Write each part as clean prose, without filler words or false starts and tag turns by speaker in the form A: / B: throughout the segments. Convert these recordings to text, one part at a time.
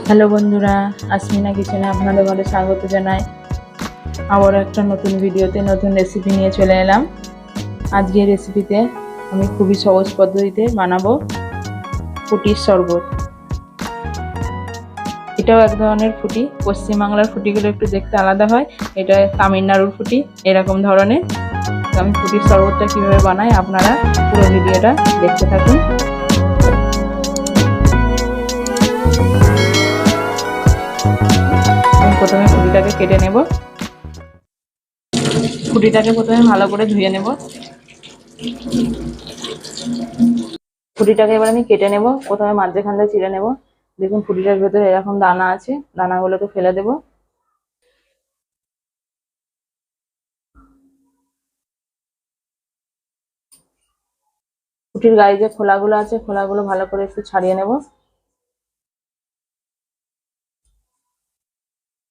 A: Hello বন্ধুরা, আসমিনা কিচেনে আপনাদের ঘরে স্বাগত জানাই। আবার একটা নতুন ভিডিওতে নতুন রেসিপি নিয়ে চলে এলাম। আজকের রেসিপিতে আমি খুবই সহজ পদ্ধতিতে বানাবো ফুটির শরবত। এটাও এক ধরনের ফুটি, পশ্চিমবাংলার ফুটিগুলো একটু দেখতে আলাদা হয়, এটা তামিলনাড়ুর ফুটি এরকম ধরনের। আমি ফুটির শরবতটা কীভাবে বানাই আপনারা পুরো ভিডিওটা দেখতে থাকুন। প্রথমে ফুটিটাকে কেটে নেব। ফুটিটাকে প্রথমে ভালো করে ধুয়ে নেব। ফুটিটাকে এবার আমি কেটে নেব। প্রথমে মাঝখানটা চিড়ে নেব। দেখুন ফুটিটার ভেতরে এরকম দানা আছে, দানাগুলোকে ফেলে দেব। ফুটির গায়ে যে খোলাগুলো আছে, খোলাগুলো ভালো করে একটু ছাড়িয়ে নেব।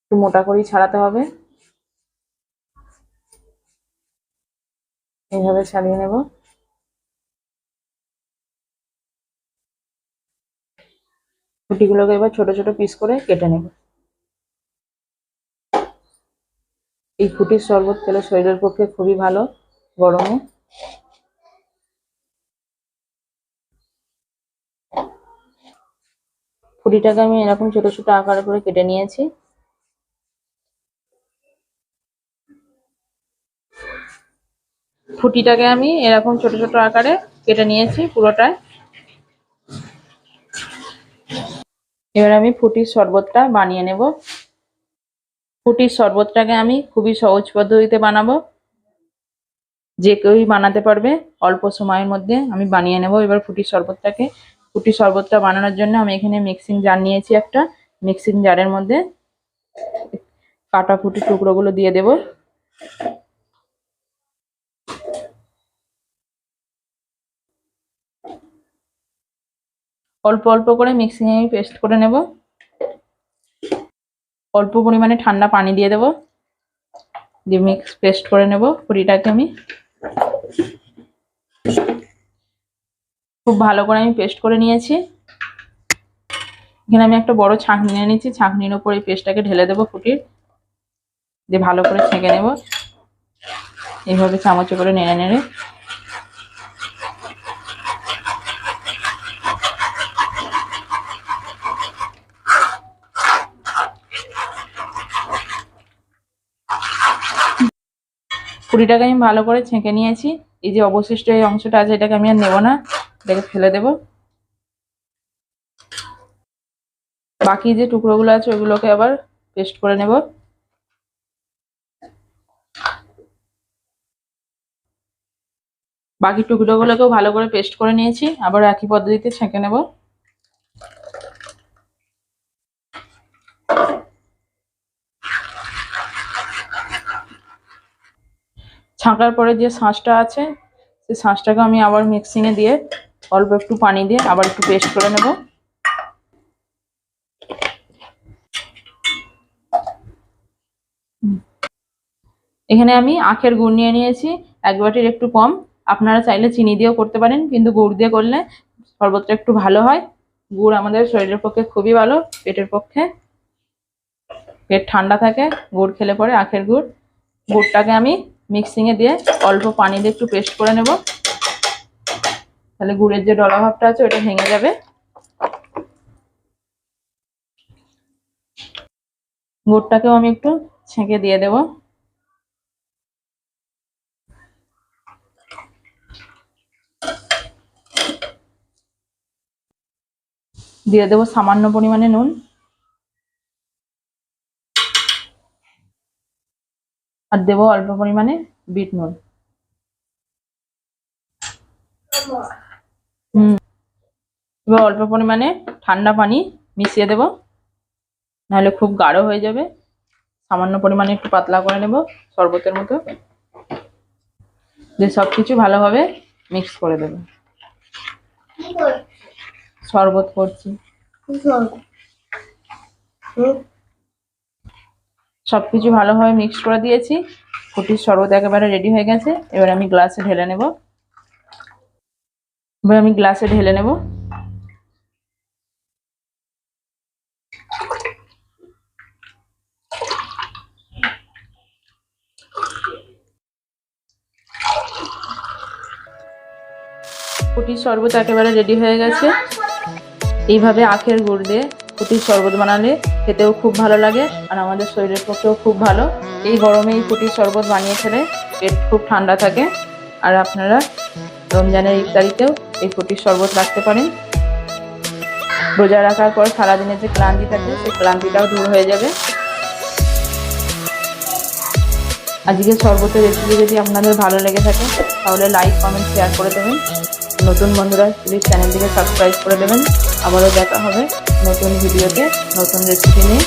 A: একটু মোটা করেই ছাড়াতে হবে, এইভাবে ছাড়িয়ে নেব। ফুটিগুলোকে এবার ছোট ছোট পিস করে কেটে নেব। এই ফুটির শরবত খেলে শরীরের পক্ষে খুবই ভালো গরমে। ফুটিটাকে আমি এরকম ছোট ছোট আকার করে কেটে নিয়েছি। ফুটিটাকে আমি এরকম ছোট ছোট আকারে কেটে নিয়েছি পুরোটাই। এবার আমি ফুটির শরবতটা বানিয়ে নেব। ফুটির শরবতটাকে আমি খুবই সহজ পদ্ধতিতে বানাবো, যে কেউই বানাতে পারবে। অল্প সময়ের মধ্যে আমি বানিয়ে নেব এবার ফুটির শরবতটাকে। ফুটির শরবতটা বানানোর জন্য আমি এখানে মিক্সিং জার নিয়েছি একটা। মিক্সিং জারের মধ্যে কাটা ফুটির টুকরোগুলো দিয়ে দেব। অল্প অল্প করে মিক্সিং এ পেস্ট করে নেব। অল্প পরিমাণে ঠান্ডা পানি দিয়ে দেব, দিয়ে মিক্স পেস্ট করে নেব ফুটিটাকে। আমি খুব ভালো করে আমি পেস্ট করে নিয়েছি। এখানে আমি একটা বড় ছাঁকনি নিয়ে নিয়েছি, ছাঁকনির উপর এই পেস্টটাকে ঢেলে দেবো ফুটির, দিয়ে ভালো করে ছেঁকে নেব এইভাবে চামচে করে নেড়ে নেড়ে। ফুটিটাকে আমি ভালো করে ছেঁকে নিয়েছি। এই যে অবশিষ্ট এই অংশটা আছে এটাকে আমি আর নেব না, এটাকে ফেলে দেব। বাকি যে টুকরোগুলো আছে ওগুলোকে আবার পেস্ট করে নেব। বাকি টুকরোগুলোকেও ভালো করে পেস্ট করে নিয়েছি, আবার একই পদ্ধতিতে ছেঁকে নেব। ছাঁকার পরে যে শাঁসটা আছে সেই শাঁসটাকে আমি আবার মিক্সিংয়ে দিয়ে অল্প একটু পানি দিয়ে আবার একটু পেস্ট করে নেব। এখানে আমি আখের গুড় নিয়ে নিয়েছি, এক বাটির একটু কম। আপনারা চাইলে চিনি দিয়েও করতে পারেন, কিন্তু গুড় দিয়ে করলে শরবতটা একটু ভালো হয়। গুড় আমাদের শরীরের পক্ষে খুবই ভালো, পেটের পক্ষে। পেট ঠান্ডা থাকে গুড় খেলে পরে, আখের গুড়। গুড়টাকে আমি মিক্সিংয়ে দিয়ে অল্প পানি দিয়ে একটু পেস্ট করে নেব, তাহলে গুড়ের যে ডলা ভাবটা আছে ওটা ভেঙে যাবে। গুড়টাকেও আমি একটু ছেঁকে দিয়ে দেব। দিয়ে দেবো সামান্য পরিমাণে নুন, আর দেবো অল্প পরিমাণে বিট নুন। এবার অল্প পরিমাণে ঠান্ডা পানি মিশিয়ে দেব, নাহলে খুব গাঢ় হয়ে যাবে। সামান্য পরিমাণে একটু পাতলা করে নেব শরবতের মতো, দিয়ে সবকিছু ভালোভাবে মিক্স করে দেব। শরবত করছি, সবকিছু ভালোভাবে মিক্স করে দিয়েছি। ফুটির শরবত একেবারে রেডি হয়ে গেছে। এবার আমি গ্লাসে ঢেলে নেব। ফুটির শরবত একেবারে রেডি হয়ে গেছে। এইভাবে আখের গুড় দিয়ে ফুটির শরবত বানালে খেতেও খুব ভালো লাগে আর আমাদের শরীরের পক্ষেও খুব ভালো। এই গরমে এই ফুটির শরবত বানিয়ে খেলে পেট খুব ঠান্ডা থাকে। আর আপনারা রমজানের ইফতারিতেও এই ফুটির শরবত রাখতে পারেন। রোজা রাখার পর সারাদিনে যে ক্লান্তি থাকে সেই ক্লান্তিটাও দূর হয়ে যাবে। আজকের শরবতের রেসিপি যদি আপনাদের ভালো লেগে থাকে তাহলে লাইক, কমেন্ট, শেয়ার করে দেবেন। নতুন বন্ধুরা প্লিজ চ্যানেলটিকে সাবস্ক্রাইব করে দেবেন। আবারও দেখা হবে নতুন ভিডিওতে নতুন রেসিপি নিয়ে।